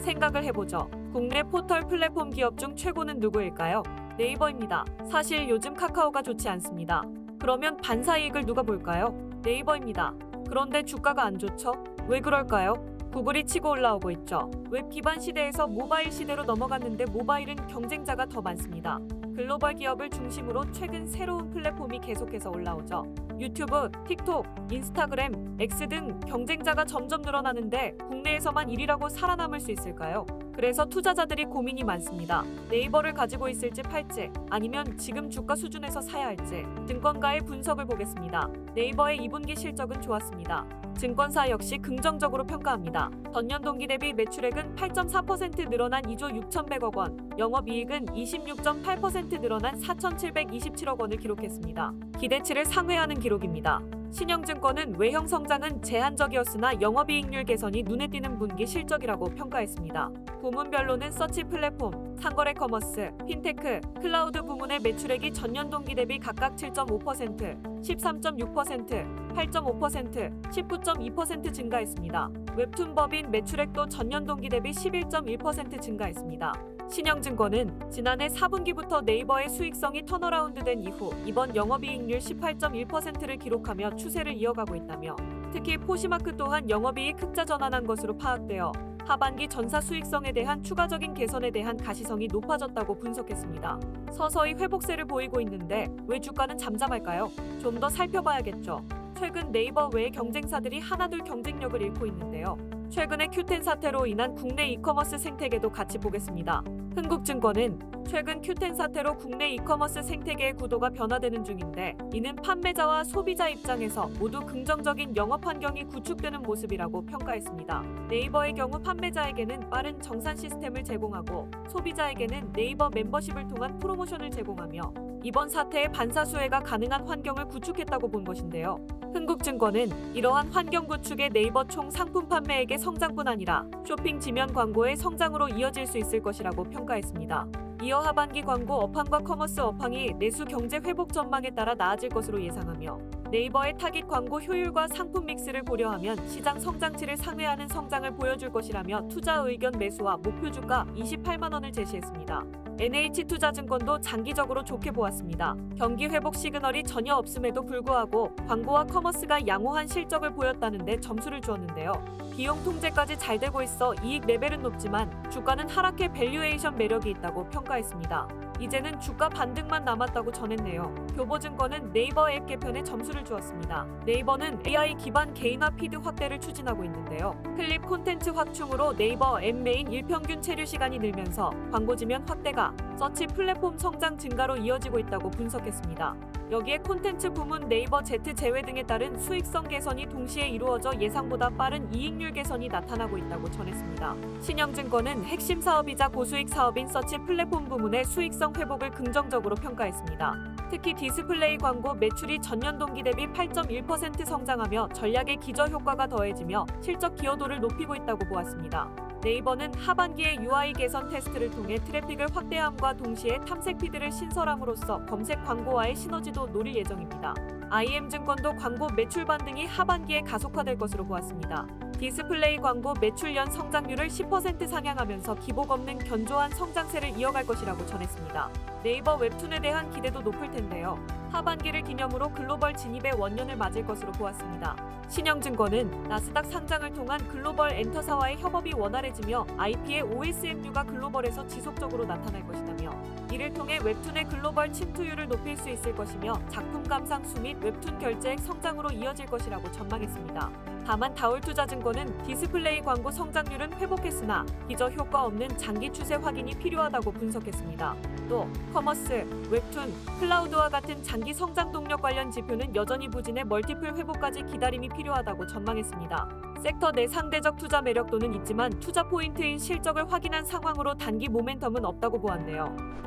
생각을 해보죠. 국내 포털 플랫폼 기업 중 최고는 누구일까요? 네이버입니다. 사실 요즘 카카오가 좋지 않습니다. 그러면 반사이익을 누가 볼까요? 네이버입니다. 그런데 주가가 안 좋죠? 왜 그럴까요? 구글이 치고 올라오고 있죠. 웹 기반 시대에서 모바일 시대로 넘어갔는데 모바일은 경쟁자가 더 많습니다. 글로벌 기업을 중심으로 최근 새로운 플랫폼이 계속해서 올라오죠. 유튜브, 틱톡, 인스타그램, X 등 경쟁자가 점점 늘어나는데 국내에서만 1위라고 살아남을 수 있을까요? 그래서 투자자들이 고민이 많습니다. 네이버를 가지고 있을지 팔지 아니면 지금 주가 수준에서 사야 할지 증권가의 분석을 보겠습니다. 네이버의 2분기 실적은 좋았습니다. 증권사 역시 긍정적으로 평가합니다. 전년 동기 대비 매출액은 8.4% 늘어난 2조 6,100억 원, 영업이익은 26.8% 늘어난 4,727억 원을 기록했습니다. 기대치를 상회하는 기록입니다. 신영증권은 외형 성장은 제한적이었으나 영업이익률 개선이 눈에 띄는 분기 실적이라고 평가했습니다. 부문별로는 서치 플랫폼, 상거래 커머스, 핀테크, 클라우드 부문의 매출액이 전년 동기 대비 각각 7.5%, 13.6%, 8.5%, 19.2% 증가했습니다. 웹툰 법인 매출액도 전년 동기 대비 11.1% 증가했습니다. 신영증권은 지난해 4분기부터 네이버의 수익성이 턴어라운드된 이후 이번 영업이익률 18.1%를 기록하며 추세를 이어가고 있다며 특히 포시마크 또한 영업이익 흑자 전환한 것으로 파악되어 하반기 전사 수익성에 대한 추가적인 개선에 대한 가시성이 높아졌다고 분석했습니다. 서서히 회복세를 보이고 있는데 왜 주가는 잠잠할까요? 좀 더 살펴봐야겠죠. 최근 네이버 외의 경쟁사들이 하나둘 경쟁력을 잃고 있는데요. 최근의 Q10 사태로 인한 국내 이커머스 생태계도 같이 보겠습니다. 흥국증권은 최근 Q10 사태로 국내 이커머스 생태계의 구도가 변화되는 중인데 이는 판매자와 소비자 입장에서 모두 긍정적인 영업 환경이 구축되는 모습이라고 평가했습니다. 네이버의 경우 판매자에게는 빠른 정산 시스템을 제공하고 소비자에게는 네이버 멤버십을 통한 프로모션을 제공하며 이번 사태의 반사수혜가 가능한 환경을 구축했다고 본 것인데요. 흥국증권은 이러한 환경 구축의 네이버 총 상품 판매액의 성장뿐 아니라 쇼핑 지면 광고의 성장으로 이어질 수 있을 것이라고 평가했습니다. 이어 하반기 광고 업황과 커머스 업황이 내수 경제 회복 전망에 따라 나아질 것으로 예상하며 네이버의 타깃 광고 효율과 상품 믹스를 고려하면 시장 성장치를 상회하는 성장을 보여줄 것이라며 투자 의견 매수와 목표 주가 28만 원을 제시했습니다. NH투자증권도 장기적으로 좋게 보았습니다. 경기 회복 시그널이 전혀 없음에도 불구하고 광고와 커머스가 양호한 실적을 보였다는 데 점수를 주었는데요. 비용 통제까지 잘 되고 있어 이익 레벨은 높지만 주가는 하락해 밸류에이션 매력이 있다고 평가했습니다. 이제는 주가 반등만 남았다고 전했네요. 교보증권은 네이버 앱 개편에 점수를 주었습니다. 네이버는 AI 기반 개인화 피드 확대를 추진하고 있는데요. 클립 콘텐츠 확충으로 네이버 앱 메인 일평균 체류 시간이 늘면서 광고 지면 확대가 서치 플랫폼 성장 증가로 이어지고 있다고 분석했습니다. 여기에 콘텐츠 부문 네이버 Z 제외 등에 따른 수익성 개선이 동시에 이루어져 예상보다 빠른 이익률 개선이 나타나고 있다고 전했습니다. 신영증권은 핵심 사업이자 고수익 사업인 서치 플랫폼 부문의 수익성 회복을 긍정적으로 평가했습니다. 특히 디스플레이 광고 매출이 전년 동기 대비 8.1% 성장하며 전략의 기저효과가 더해지며 실적 기여도를 높이고 있다고 보았습니다. 네이버는 하반기에 UI 개선 테스트를 통해 트래픽을 확대함과 동시에 탐색 피드를 신설함으로써 검색 광고와의 시너지도 노릴 예정입니다. IM증권도 광고 매출 반등이 하반기에 가속화될 것으로 보았습니다. 디스플레이 광고 매출 연 성장률을 10% 상향하면서 기복 없는 견조한 성장세를 이어갈 것이라고 전했습니다. 네이버 웹툰에 대한 기대도 높을 텐데요. 하반기를 기념으로 글로벌 진입의 원년을 맞을 것으로 보았습니다. 신영증권은 나스닥 상장을 통한 글로벌 엔터사와의 협업이 원활해지며 IP의 OSMU가 글로벌에서 지속적으로 나타날 것이라며 이를 통해 웹툰의 글로벌 침투율을 높일 수 있을 것이며 작품 감상수 및 웹툰 결제액 성장으로 이어질 것이라고 전망했습니다. 다만 다올투자증권은 디스플레이 광고 성장률은 회복했으나 기저 효과 없는 장기 추세 확인이 필요하다고 분석했습니다. 또 커머스, 웹툰, 클라우드와 같은 장기 성장 동력 관련 지표는 여전히 부진해 멀티플 회복까지 기다림이 필요하다고 전망했습니다. 섹터 내 상대적 투자 매력도는 있지만 투자 포인트인 실적을 확인한 상황으로 단기 모멘텀은 없다고 보았네요.